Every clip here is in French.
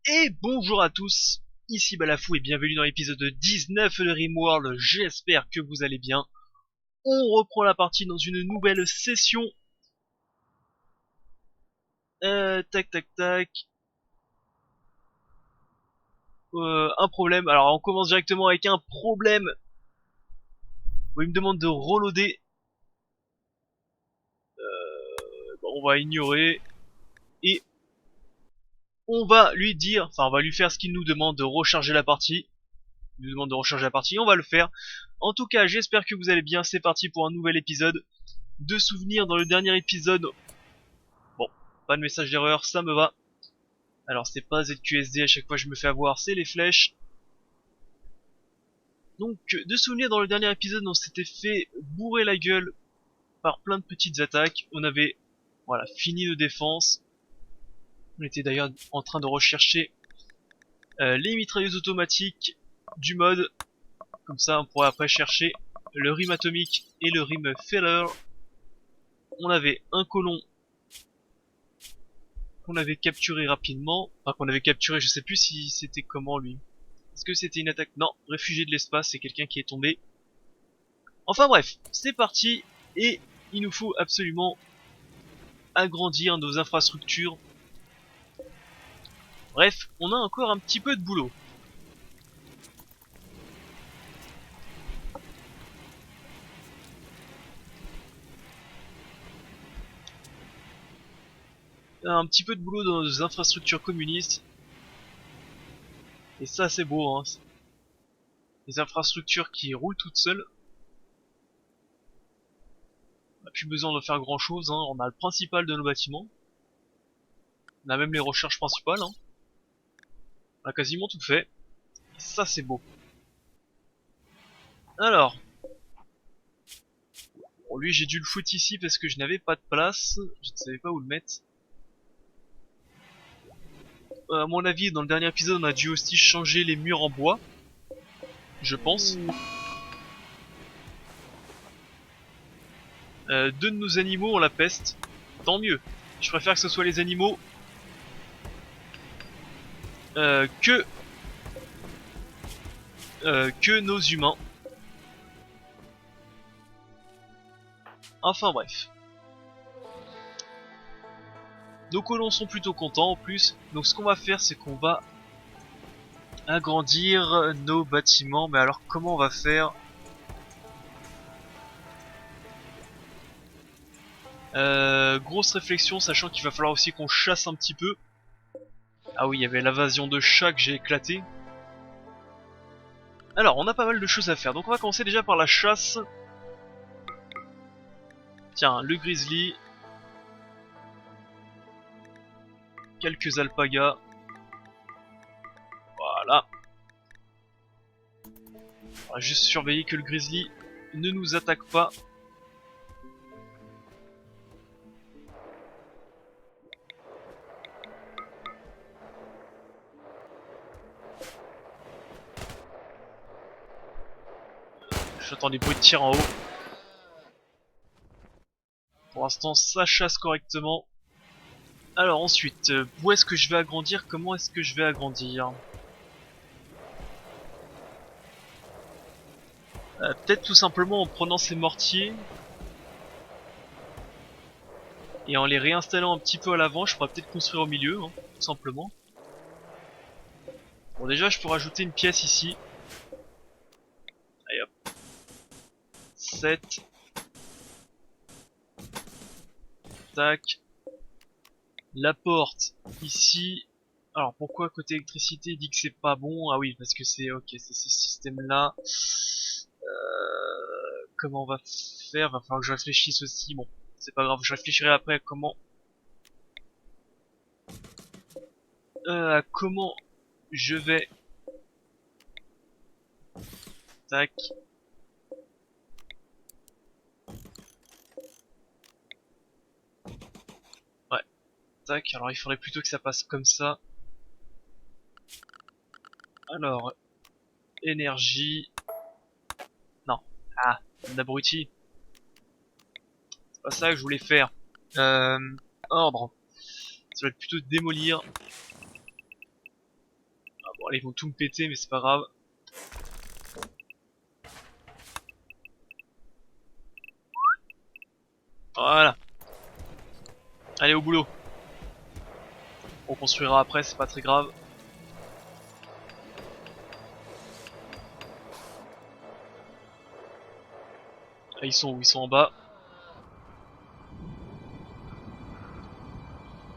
Et bonjour à tous, ici Balafou et bienvenue dans l'épisode 19 de RimWorld, j'espère que vous allez bien. On reprend la partie dans une nouvelle session. Tac tac tac. Un problème, alors on commence directement avec un problème où il me demande de reloader. Bon, on va ignorer et on va lui dire, enfin on va lui faire ce qu'il nous demande de recharger la partie. Il nous demande de recharger la partie, on va le faire. En tout cas, j'espère que vous allez bien, c'est parti pour un nouvel épisode. De souvenirs dans le dernier épisode. Bon, pas de message d'erreur, ça me va. Alors c'est pas ZQSD, à chaque fois je me fais avoir, c'est les flèches. Donc de souvenirs dans le dernier épisode, on s'était fait bourrer la gueule par plein de petites attaques. On avait voilà fini nos défenses. On était d'ailleurs en train de rechercher les mitrailleuses automatiques du mode. Comme ça on pourrait après chercher le rime atomique et le rime feller. On avait un colon qu'on avait capturé rapidement. Enfin qu'on avait capturé, je sais plus si c'était comment lui. Est-ce que c'était une attaque? Non, réfugié de l'espace, c'est quelqu'un qui est tombé. Enfin bref, c'est parti, et il nous faut absolument agrandir nos infrastructures. Bref, on a encore un petit peu de boulot. Un petit peu de boulot dans nos infrastructures communistes. Et ça c'est beau, hein. Les infrastructures qui roulent toutes seules. On n'a plus besoin de faire grand chose, hein. On a le principal de nos bâtiments. On a même les recherches principales, hein. On a quasiment tout fait. Et ça c'est beau. Alors, bon, lui j'ai dû le foutre ici parce que je n'avais pas de place. Je ne savais pas où le mettre. À mon avis, dans le dernier épisode, on a dû aussi changer les murs en bois. Je pense. Deux de nos animaux ont la peste. Tant mieux. Je préfère que ce soit les animaux que nos humains. Enfin bref. Nos colons sont plutôt contents en plus. Donc ce qu'on va faire, c'est qu'on va agrandir nos bâtiments. Mais alors comment on va faire? Grosse réflexion, sachant qu'il va falloir aussi qu'on chasse un petit peu. Ah oui, il y avait l'invasion de chats que j'ai éclaté. Alors, on a pas mal de choses à faire. Donc on va commencer déjà par la chasse. Tiens, le grizzly. Quelques alpagas. Voilà. On va juste surveiller que le grizzly ne nous attaque pas. J'entends des bruits de tir en haut. Pour l'instant, ça chasse correctement. Alors ensuite, où est-ce que je vais agrandir? Comment est-ce que je vais agrandir? Peut-être tout simplement en prenant ces mortiers et en les réinstallant un petit peu à l'avant. Je pourrais peut-être construire au milieu, hein, tout simplement. Bon, déjà, je peux rajouter une pièce ici. Allez hop. 7. Tac. La porte ici. Alors pourquoi côté électricité il dit que c'est pas bon? Ah oui, parce que c'est ok, c'est ce système là. Comment on va faire? Va falloir que je réfléchisse aussi. Bon, c'est pas grave, je réfléchirai après à comment je vais. Tac. Ouais. Tac. Alors il faudrait plutôt que ça passe comme ça. Alors énergie. Non. Ah, abruti. C'est pas ça que je voulais faire. Ordre. Ça va être plutôt démolir. Bon, là, ils vont tout me péter, mais c'est pas grave. Voilà. Allez, au boulot. On construira après, c'est pas très grave. Ah, ils sont où? Ils sont en bas.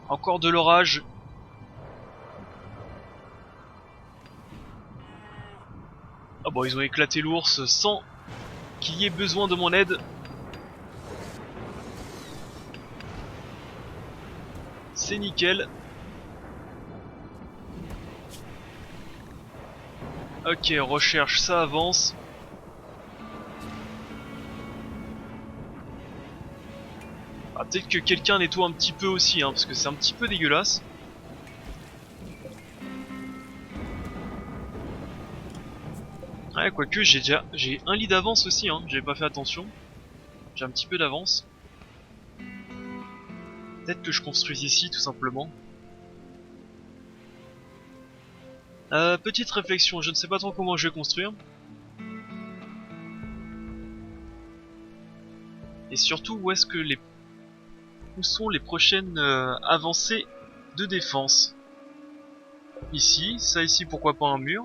Encore de l'orage. Ah bon, ils ont éclaté l'ours sans qu'il y ait besoin de mon aide. C'est nickel. Ok, recherche, ça avance. Ah, peut-être que quelqu'un nettoie un petit peu aussi, hein, parce que c'est un petit peu dégueulasse. Ouais, quoique j'ai un lit d'avance aussi, hein, j'avais pas fait attention. J'ai un petit peu d'avance. Peut-être que je construis ici tout simplement. Petite réflexion, je ne sais pas trop comment je vais construire. Et surtout où sont les prochaines avancées de défense. Ici, ça ici pourquoi pas un mur.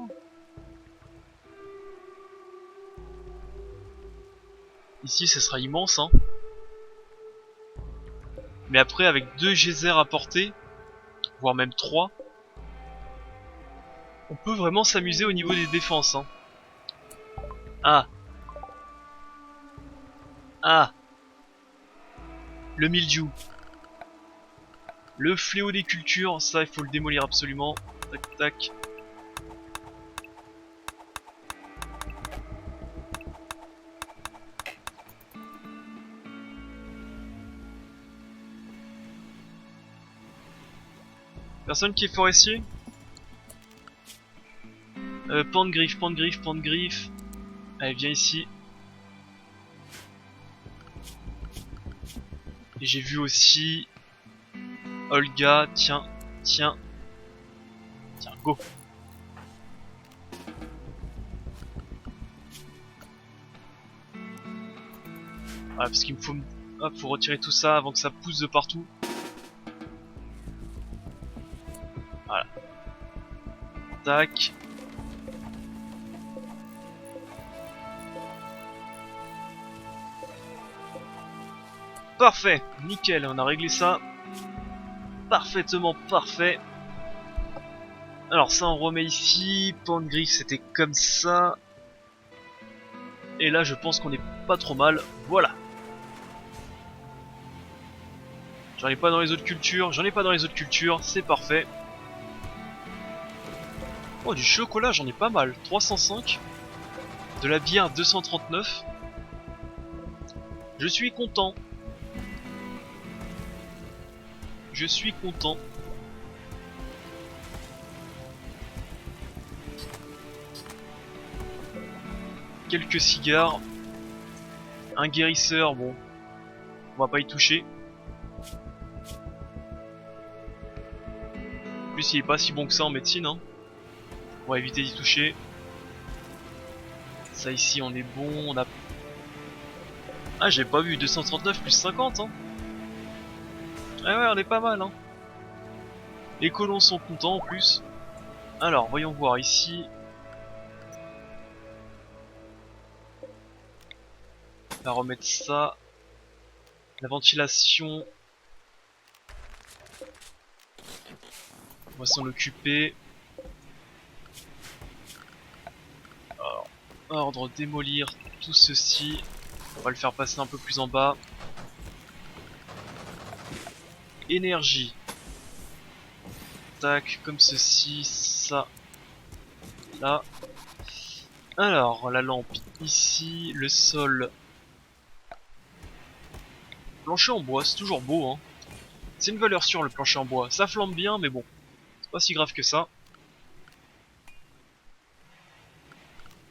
Ici ça sera immense, hein. Mais après avec 2 geysers à portée, voire même 3, on peut vraiment s'amuser au niveau des défenses, hein. Ah, ah, le mildiou. Le fléau des cultures, ça il faut le démolir absolument. Tac tac. Personne qui est forestier? Pan de griffe, pan de griffe, pan de griffe. Allez, viens ici. Et j'ai vu aussi Olga, tiens, tiens, tiens, go. Ah, parce qu'il me faut, hop, faut retirer tout ça avant que ça pousse de partout. Voilà. Tac. Parfait, nickel, on a réglé ça. Parfaitement parfait. Alors ça on remet ici, pan de griffe c'était comme ça. Et là je pense qu'on est pas trop mal, voilà. J'en ai pas dans les autres cultures, c'est parfait. Oh, du chocolat j'en ai pas mal, 305. De la bière 239. Je suis content. Je suis content. Quelques cigares. Un guérisseur, bon. On va pas y toucher. En plus il est pas si bon que ça en médecine, hein. On va éviter d'y toucher. Ça ici on est bon, on a... Ah j'ai pas vu, 239 plus 50, hein. Ah ouais, on est pas mal, hein. Les colons sont contents en plus. Alors voyons voir ici. On va remettre ça. La ventilation. On va s'en occuper. Alors, ordre démolir tout ceci. On va le faire passer un peu plus en bas. Énergie. Tac, comme ceci, ça, là. Alors, la lampe ici, le sol. Plancher en bois, c'est toujours beau, hein. C'est une valeur sûre le plancher en bois. Ça flambe bien, mais bon, c'est pas si grave que ça.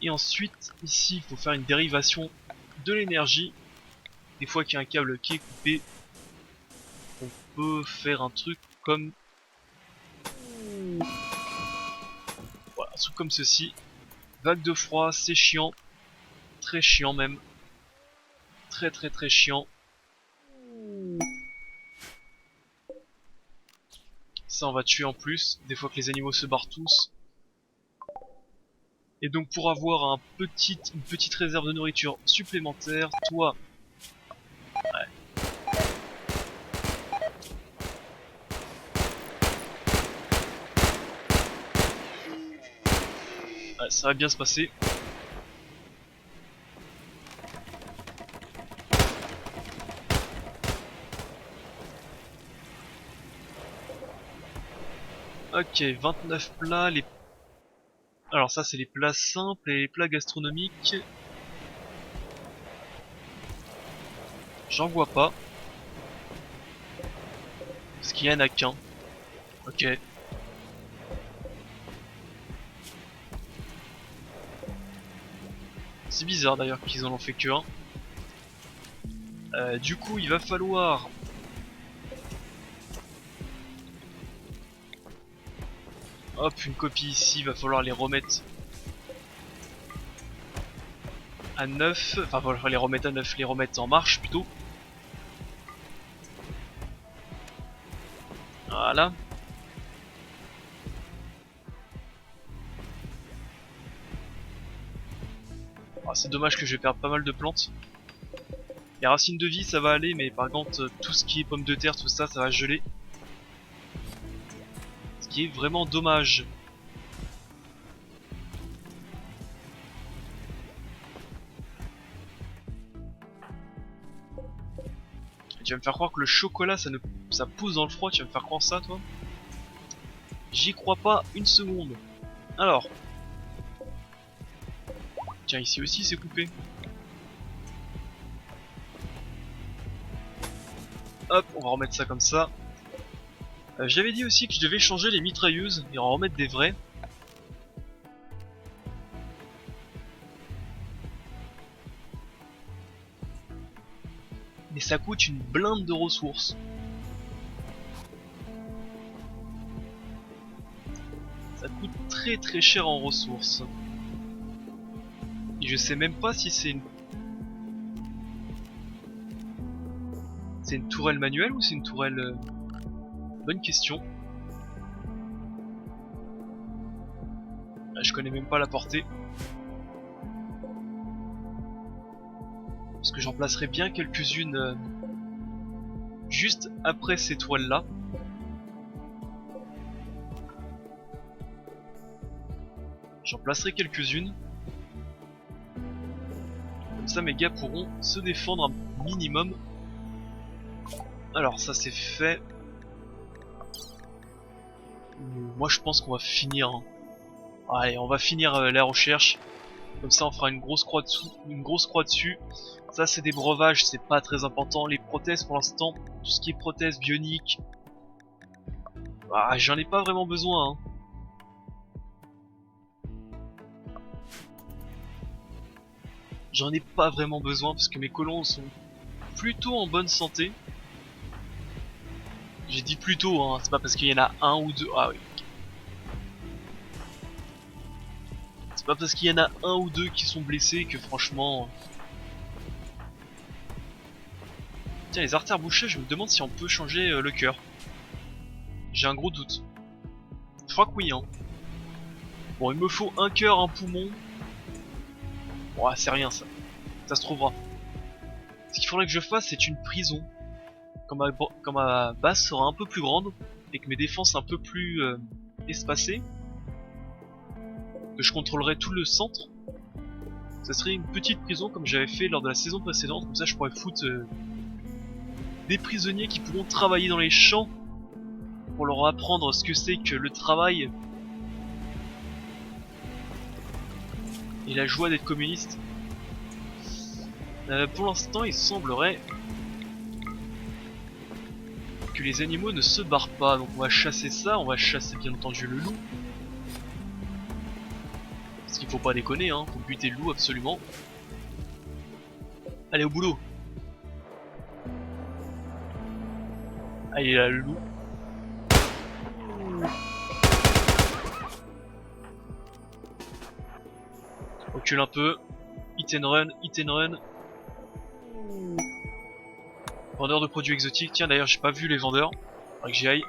Et ensuite, ici, il faut faire une dérivation de l'énergie. Des fois qu'il y a un câble qui est coupé, on peut faire un truc comme... Voilà. truc comme ceci. Vague de froid, c'est chiant. Très chiant même. Très chiant. Ça on va tuer en plus, des fois que les animaux se barrent tous. Et donc pour avoir une petite réserve de nourriture supplémentaire, toi... Ouais, ça va bien se passer. Ok, 29 plats, alors ça c'est les plats simples et les plats gastronomiques. J'en vois pas. Parce qu'il y en a qu'un. Ok. C'est bizarre d'ailleurs qu'ils en ont fait que un. Du coup il va falloir... Hop, une copie ici, il va falloir les remettre à 9. Enfin, il va falloir les remettre à 9, les remettre en marche plutôt. Voilà. Ah, c'est dommage que je vais perdre pas mal de plantes. Les racines de vie ça va aller, mais par contre tout ce qui est pommes de terre, tout ça, ça va geler. Ce qui est vraiment dommage. Tu vas me faire croire que le chocolat ça pousse dans le froid, tu vas me faire croire ça toi? J'y crois pas une seconde. Alors. Tiens, ici aussi c'est coupé. Hop, on va remettre ça comme ça. J'avais dit aussi que je devais changer les mitrailleuses et en remettre des vraies. Mais ça coûte une blinde de ressources. Ça coûte très cher en ressources. Et je sais même pas si c'est une... C'est une tourelle manuelle ou c'est une tourelle... Bonne question. Je connais même pas la portée. Parce que j'en placerai bien quelques-unes juste après ces toiles là. J'en placerai quelques-unes. Comme ça mes gars pourront se défendre un minimum. Alors ça c'est fait. Moi je pense qu'on va finir. Hein. Allez, on va finir la recherche. Comme ça on fera une grosse croix dessus. Ça c'est des breuvages, c'est pas très important. Les prothèses pour l'instant, tout ce qui est prothèses bioniques, j'en ai pas vraiment besoin. Hein. J'en ai pas vraiment besoin parce que mes colons sont plutôt en bonne santé. J'ai dit plutôt, hein, c'est pas parce qu'il y en a un ou deux. Ah oui. C'est pas parce qu'il y en a un ou deux qui sont blessés que franchement... Tiens, les artères bouchées, je me demande si on peut changer le cœur. J'ai un gros doute. Je crois que oui, hein. Bon, il me faut un cœur, un poumon. Bon, c'est rien ça. Ça se trouvera. Ce qu'il faudrait que je fasse, c'est une prison. Quand ma base sera un peu plus grande et que mes défenses un peu plus espacées, que je contrôlerai tout le centre, ça serait une petite prison comme j'avais fait lors de la saison précédente. Comme ça, je pourrais foutre des prisonniers qui pourront travailler dans les champs pour leur apprendre ce que c'est que le travail et la joie d'être communiste. Pour l'instant, il semblerait que les animaux ne se barrent pas, donc on va chasser ça, on va chasser bien entendu le loup. Parce qu'il faut pas déconner, hein, faut buter le loup absolument. Allez au boulot. Allez là le loup. Recule un peu. Hit and run, hit and run. Vendeur de produits exotiques. Tiens, d'ailleurs, j'ai pas vu les vendeurs. Faudrait que j'y aille.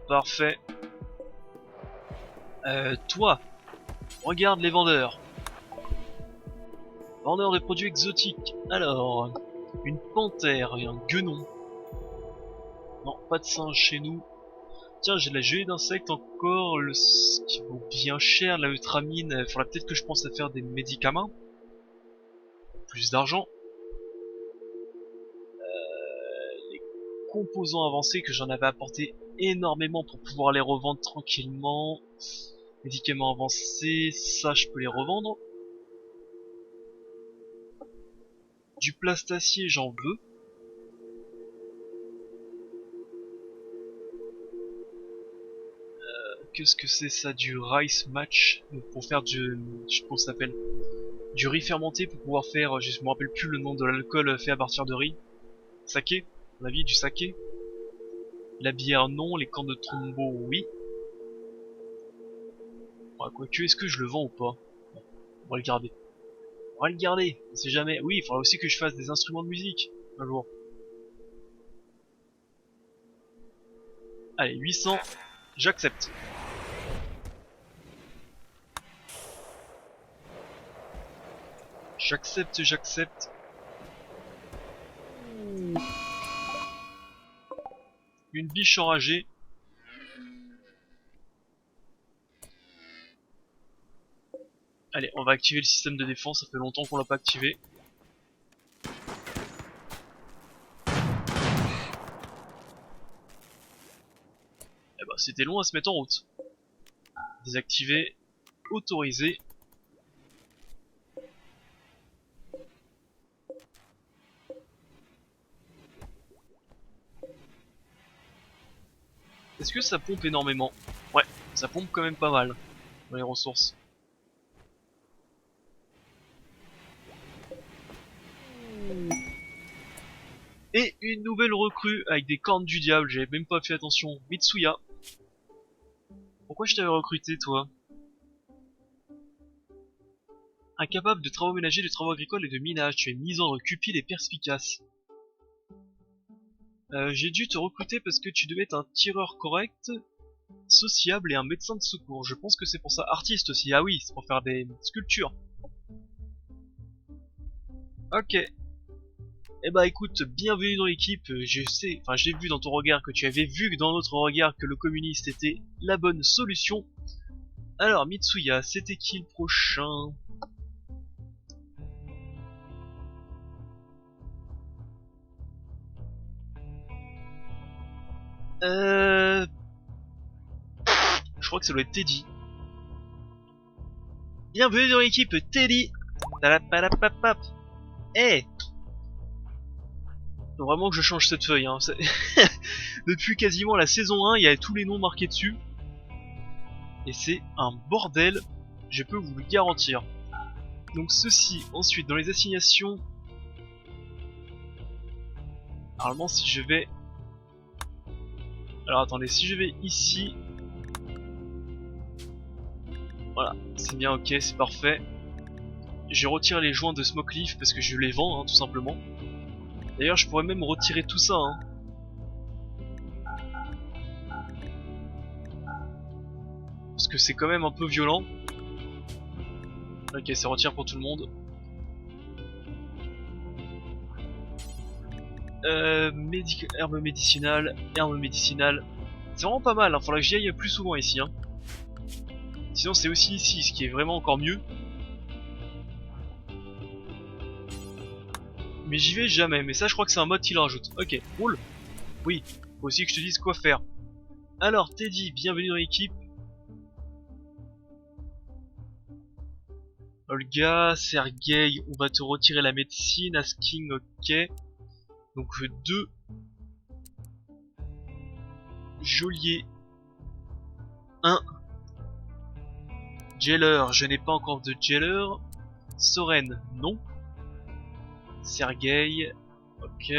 Parfait. Toi, regarde les vendeurs. Vendeur de produits exotiques. Alors, une panthère et un guenon. Non, pas de singe chez nous. Tiens, j'ai de la gelée d'insectes encore, ce qui vaut bien cher, la eutramine. Il faudra peut-être que je pense à faire des médicaments. Plus d'argent. Les composants avancés que j'en avais apporté énormément pour pouvoir les revendre tranquillement. Médicaments avancés, ça je peux les revendre. Du plastacier, j'en veux. Qu'est-ce que c'est ça, du rice match pour faire du, je sais pas comment ça s'appelle, du riz fermenté pour pouvoir faire, je me rappelle plus le nom de l'alcool fait à partir de riz. Saké, à mon avis du saké. La bière non, les cornes de trombo oui. Ouais, quoique, est-ce que je le vends ou pas? On va le garder. On va le garder, on sait jamais. Oui, il faudra aussi que je fasse des instruments de musique un jour. Allez, 800, j'accepte. J'accepte, j'accepte. Une biche enragée. Allez, on va activer le système de défense, ça fait longtemps qu'on l'a pas activé. Eh ben, c'était long à se mettre en route. Désactiver, autoriser. Est-ce que ça pompe énormément? Ouais, ça pompe quand même pas mal dans les ressources. Et une nouvelle recrue avec des cornes du diable, j'avais même pas fait attention. Mitsuya. Pourquoi je t'avais recruté toi? Incapable de travaux ménagers, de travaux agricoles et de minage, tu es misandre, cupide et perspicace. J'ai dû te recruter parce que tu devais être un tireur correct, sociable et un médecin de secours. Je pense que c'est pour ça. Artiste aussi, ah oui, c'est pour faire des sculptures. Ok. Eh bah écoute, bienvenue dans l'équipe. Je sais, enfin j'ai vu dans ton regard que tu avais vu dans notre regard que le communiste était la bonne solution. Alors Mitsuya, c'était qui le prochain? Je crois que ça doit être Teddy. Bienvenue dans l'équipe Teddy. Talapalapapap. Eh, faut vraiment que je change cette feuille. Hein. Depuis quasiment la saison 1, il y a tous les noms marqués dessus. Et c'est un bordel, je peux vous le garantir. Donc ceci, ensuite dans les assignations. Normalement si je vais... Alors attendez, si je vais ici... Voilà, c'est bien, ok, c'est parfait. Je retire les joints de Smokeleaf parce que je les vends, hein, tout simplement. D'ailleurs, je pourrais même retirer tout ça. Hein. Parce que c'est quand même un peu violent. Ok, ça retire pour tout le monde. Herbe médicinale, herbe médicinale. C'est vraiment pas mal, hein. Faudra que j'y aille plus souvent ici. Hein. Sinon c'est aussi ici, ce qui est vraiment encore mieux. Mais j'y vais jamais, mais ça je crois que c'est un mode qu'il rajoute. Ok, roule. Oui, faut aussi que je te dise quoi faire. Alors Teddy, bienvenue dans l'équipe. Olga, Sergei, on va te retirer la médecine, Asking, ok. Donc 2. Geôlier. 1. Jailer, je n'ai pas encore de jailer. Soren, non. Sergei, ok.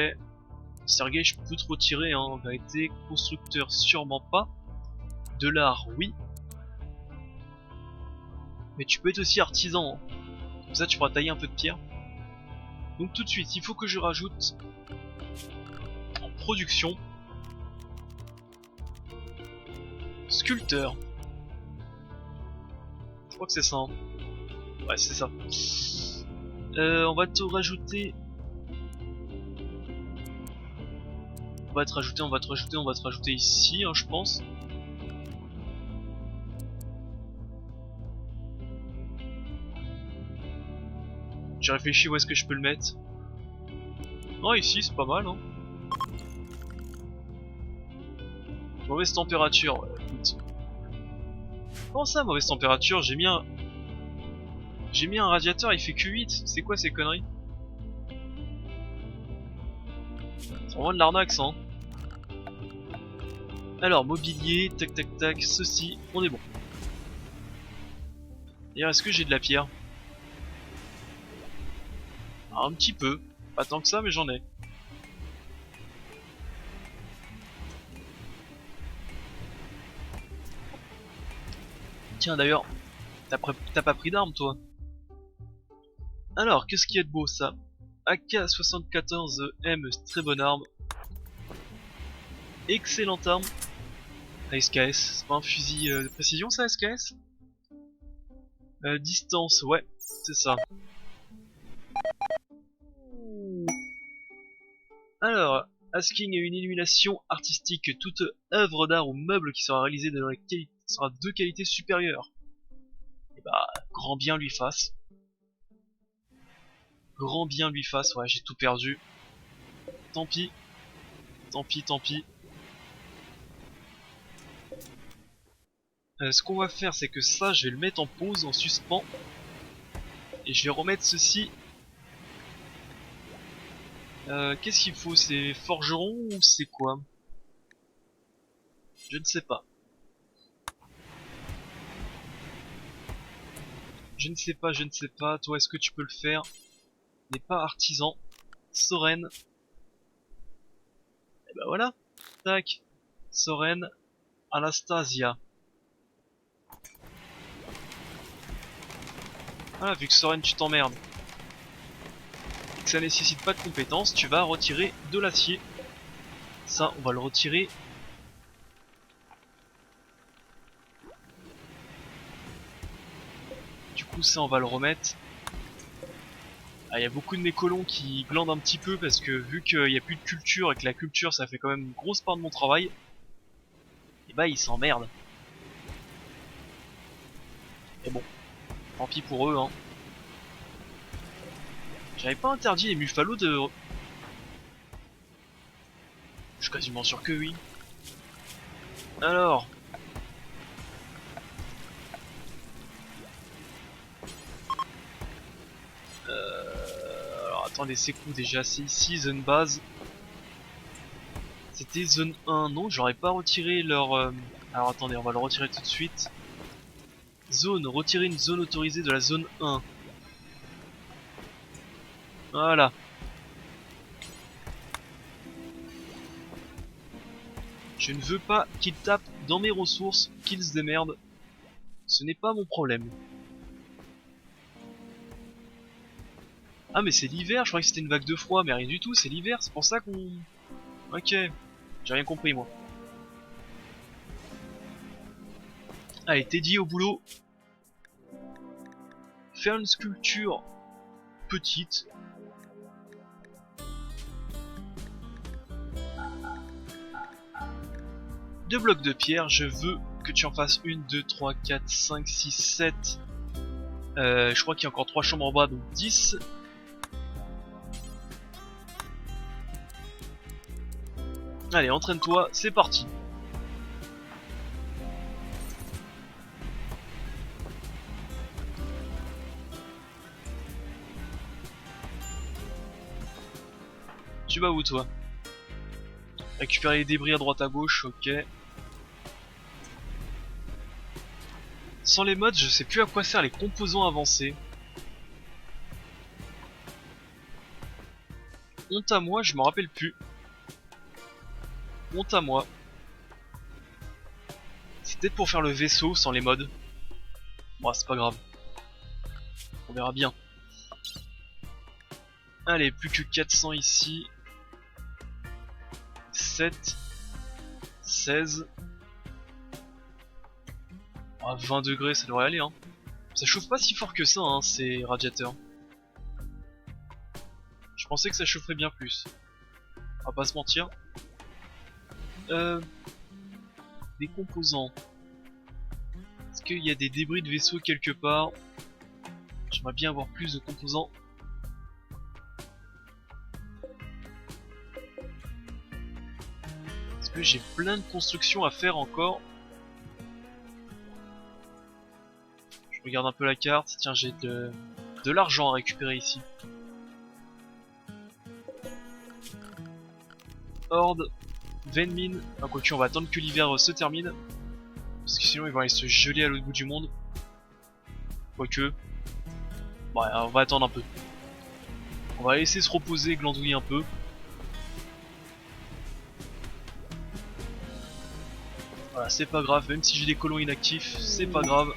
Sergei, je peux te retirer, hein, en vérité. Constructeur, sûrement pas. De l'art, oui. Mais tu peux être aussi artisan. Hein. Comme ça, tu pourras tailler un peu de pierre. Donc tout de suite, il faut que je rajoute en production sculpteur. Je crois que c'est ça. Hein. Ouais, c'est ça. On va te rajouter. On va te rajouter ici, hein, je pense. J'ai réfléchi où est-ce que je peux le mettre. Non, ici, c'est pas mal, hein. Mauvaise température, ouais, écoute. Comment ça, mauvaise température? J'ai mis un radiateur, il fait que 8. C'est quoi ces conneries? C'est vraiment de l'arnaque, ça, hein. Alors, mobilier, tac tac tac, ceci, on est bon. D'ailleurs, est-ce que j'ai de la pierre? Ah, un petit peu. Pas tant que ça, mais j'en ai. Tiens, d'ailleurs, t'as pas pris d'armes, toi? Alors, qu'est-ce qu'il y a de beau, ça? AK-74M, très bonne arme. Excellente arme. SKS, c'est pas un fusil de précision, ça, SKS? Distance, ouais, c'est ça. Alors, asking une illumination artistique. Toute œuvre d'art ou meuble qui sera réalisée sera de qualité supérieure. Et bah, grand bien lui fasse. Grand bien lui fasse, ouais, j'ai tout perdu. Tant pis. Tant pis, tant pis. Ce qu'on va faire, c'est que ça, je vais le mettre en pause, en suspens. Et je vais remettre ceci. Qu'est-ce qu'il faut? C'est forgeron ou c'est quoi? Je ne sais pas. Je ne sais pas, je ne sais pas. Toi, est-ce que tu peux le faire? N'est pas artisan. Soren. Et bah voilà. Tac. Soren. Anastasia. Voilà, vu que Soren, tu t'emmerdes. Et que ça nécessite pas de compétences, tu vas retirer de l'acier. Ça, on va le retirer. Du coup, ça, on va le remettre. Ah, y a beaucoup de mes colons qui glandent un petit peu parce que vu qu'il n'y a plus de culture et que la culture, ça fait quand même une grosse part de mon travail, et bah, ils s'emmerdent. Et bon, tant pis pour eux, hein. J'avais pas interdit les Muffalos de... Je suis quasiment sûr que oui. Alors... Alors attendez, c'est quoi déjà? C'est ici, zone base. C'était zone 1, non, j'aurais pas retiré leur... Alors attendez, on va le retirer tout de suite. Zone, retirer une zone autorisée de la zone 1. Voilà. Je ne veux pas qu'ils tapent dans mes ressources, qu'ils se démerdent. Ce n'est pas mon problème. Ah mais c'est l'hiver, je croyais que c'était une vague de froid, mais rien du tout, c'est l'hiver, c'est pour ça qu'on... Ok, j'ai rien compris moi. Allez, Teddy au boulot. Faire une sculpture petite. Deux blocs de pierre, je veux que tu en fasses 1, 2, 3, 4, 5, 6, 7. Je crois qu'il y a encore 3 chambres en bas, donc 10. Allez, entraîne-toi, c'est parti. Tu vas où toi? Récupérer les débris à droite à gauche, ok. Sans les mods, je sais plus à quoi servent les composants avancés. Honte à moi, je m'en rappelle plus. Honte à moi. peut-être pour faire le vaisseau sans les mods. Bon, c'est pas grave. On verra bien. Allez, plus que 400 ici. 7. 16. À 20 degrés, ça devrait aller, hein. Ça chauffe pas si fort que ça, hein, ces radiateurs. Je pensais que ça chaufferait bien plus. On va pas se mentir. Des composants. Est-ce qu'il y a des débris de vaisseau quelque part? J'aimerais bien avoir plus de composants. Est-ce que j'ai plein de constructions à faire encore? Je regarde un peu la carte. Tiens, j'ai de l'argent à récupérer ici. Horde, Venmine. Ah, quoique, on va attendre que l'hiver se termine. Parce que sinon, ils vont aller se geler à l'autre bout du monde. Quoique. Bon, on va attendre un peu. On va laisser se reposer, glandouiller un peu. Voilà, c'est pas grave, même si j'ai des colons inactifs, c'est pas grave.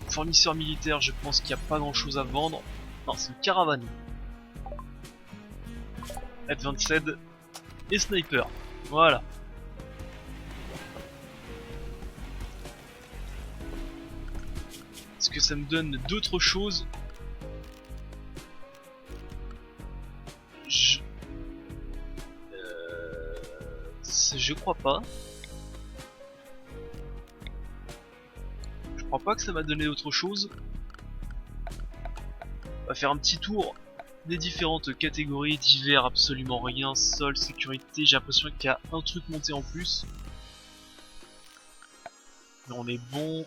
Fournisseur militaire, je pense qu'il n'y a pas grand chose à vendre. Non, c'est une caravane. F-27 et sniper. Voilà. Est-ce que ça me donne d'autres choses? Je crois pas. Je crois pas que ça m'a donné autre chose. On va faire un petit tour des différentes catégories divers, absolument rien, sol, sécurité. J'ai l'impression qu'il y a un truc monté en plus. Mais on est bon.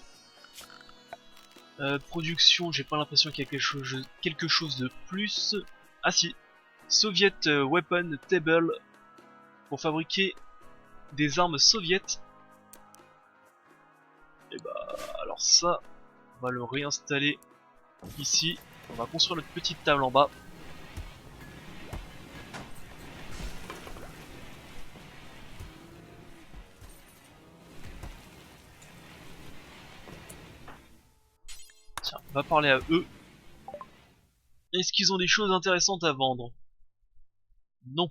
Production, j'ai pas l'impression qu'il y a quelque chose de plus. Ah si, Soviet Weapon Table pour fabriquer des armes soviétiques. Et bah alors ça, on va le réinstaller ici. On va construire notre petite table en bas. Tiens, on va parler à eux. Est-ce qu'ils ont des choses intéressantes à vendre? Non.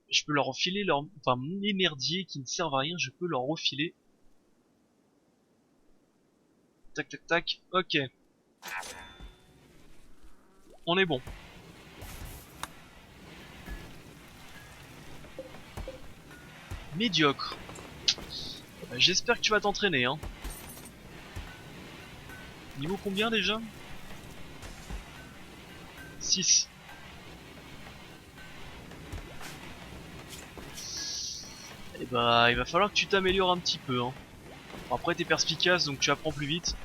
Je peux leur refiler leur... Enfin, mes merdiers qui ne servent à rien, je peux leur refiler. Tac tac tac, ok. On est bon. Médiocre. J'espère que tu vas t'entraîner, hein. Niveau combien déjà? 6. Et bah il va falloir que tu t'améliores un petit peu, hein. Bon, après t'es perspicace donc tu apprends plus vite.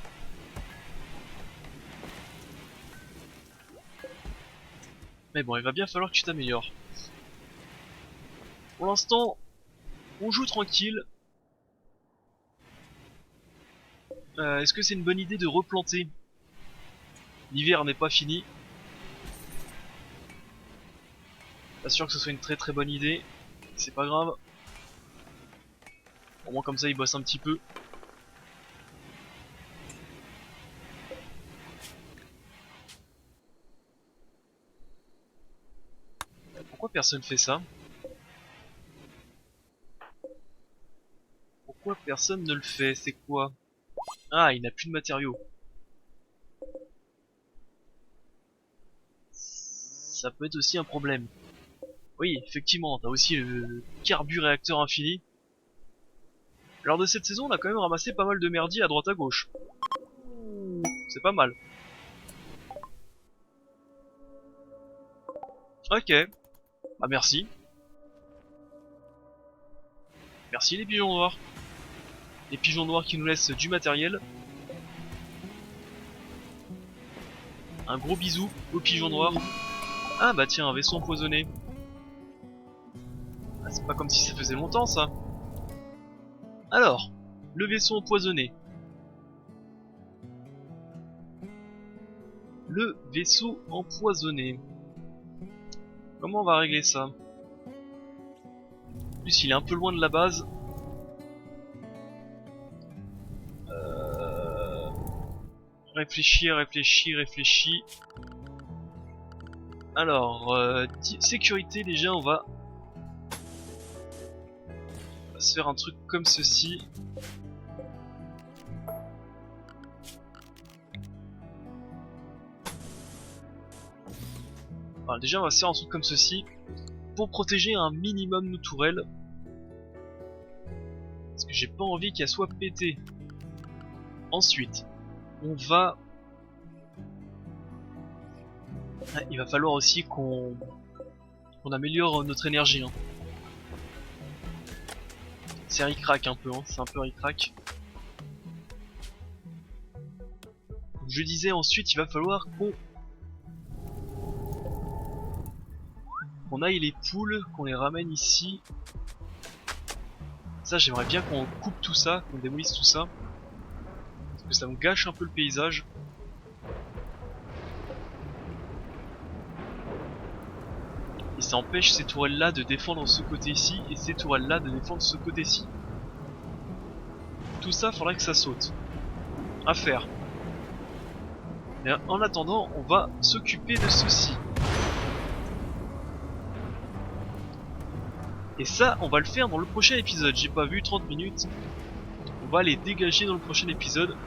Mais bon, il va bien falloir que tu t'améliores. Pour l'instant, on joue tranquille. Est-ce que c'est une bonne idée de replanter? L'hiver n'est pas fini. Pas sûr que ce soit une très bonne idée. C'est pas grave. Au moins comme ça, il bosse un petit peu. Pourquoi personne fait ça? Pourquoi personne ne le fait? C'est quoi? Ah, il n'a plus de matériaux. Ça peut être aussi un problème. Oui, effectivement, t'as aussi le carburéacteur infini. Lors de cette saison, on a quand même ramassé pas mal de merdier à droite à gauche. C'est pas mal. Ok. Bah merci. Merci les pigeons noirs. Les pigeons noirs qui nous laissent du matériel. Un gros bisou aux pigeons noirs. Ah bah tiens, un vaisseau empoisonné. Ah, c'est pas comme si ça faisait longtemps ça. Alors, le vaisseau empoisonné. Le vaisseau empoisonné. Comment on va régler ça? plus il est un peu loin de la base. Réfléchis, réfléchis, réfléchis. Alors, sécurité déjà, on va se faire un truc comme ceci. Alors, déjà, on va se faire un truc comme ceci pour protéger un minimum nos tourelles. Parce que j'ai pas envie qu'elles soient pétées. Ensuite, on va... Ah, il va falloir aussi qu'on améliore notre énergie. Hein. C'est ric-rac un peu, hein. C'est un peu ric-rac. Je disais ensuite, il va falloir qu'on aille les poules, qu'on les ramène ici. Ça, j'aimerais bien qu'on coupe tout ça, qu'on démolisse tout ça. Parce que ça me gâche un peu le paysage. Et ça empêche ces tourelles là de défendre ce côté-ci et ces tourelles là de défendre ce côté-ci. Tout ça, faudrait que ça saute. À faire. Mais en attendant, on va s'occuper de ceci. Et ça, on va le faire dans le prochain épisode. J'ai pas vu 30 minutes. On va les dégager dans le prochain épisode.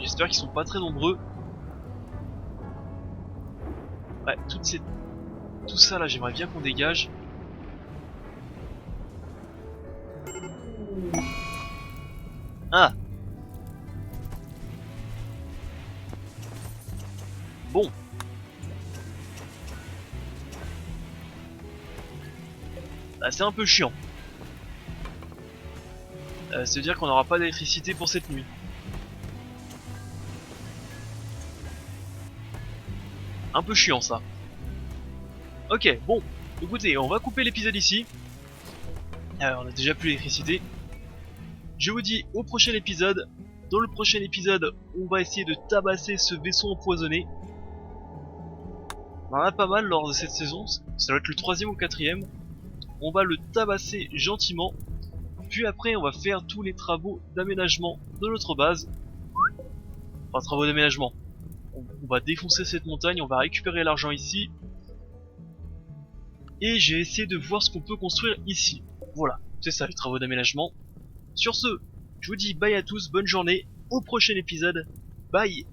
J'espère qu'ils sont pas très nombreux. Ouais, tout ça là, j'aimerais bien qu'on dégage. Ah! Bon. Bah, c'est un peu chiant. Ça veut dire qu'on n'aura pas d'électricité pour cette nuit. Un peu chiant ça. Ok, bon. Écoutez, on va couper l'épisode ici. Alors, on a déjà plus d'électricité. Je vous dis au prochain épisode. Dans le prochain épisode, on va essayer de tabasser ce vaisseau empoisonné. On en a pas mal lors de cette saison. Ça doit être le 3e ou 4e. On va le tabasser gentiment. Puis après, on va faire tous les travaux d'aménagement de notre base. Enfin, travaux d'aménagement. On va défoncer cette montagne, on va récupérer l'argent ici. Et j'ai essayé de voir ce qu'on peut construire ici. Voilà, c'est ça les travaux d'aménagement. Sur ce, je vous dis bye à tous, bonne journée, au prochain épisode, bye.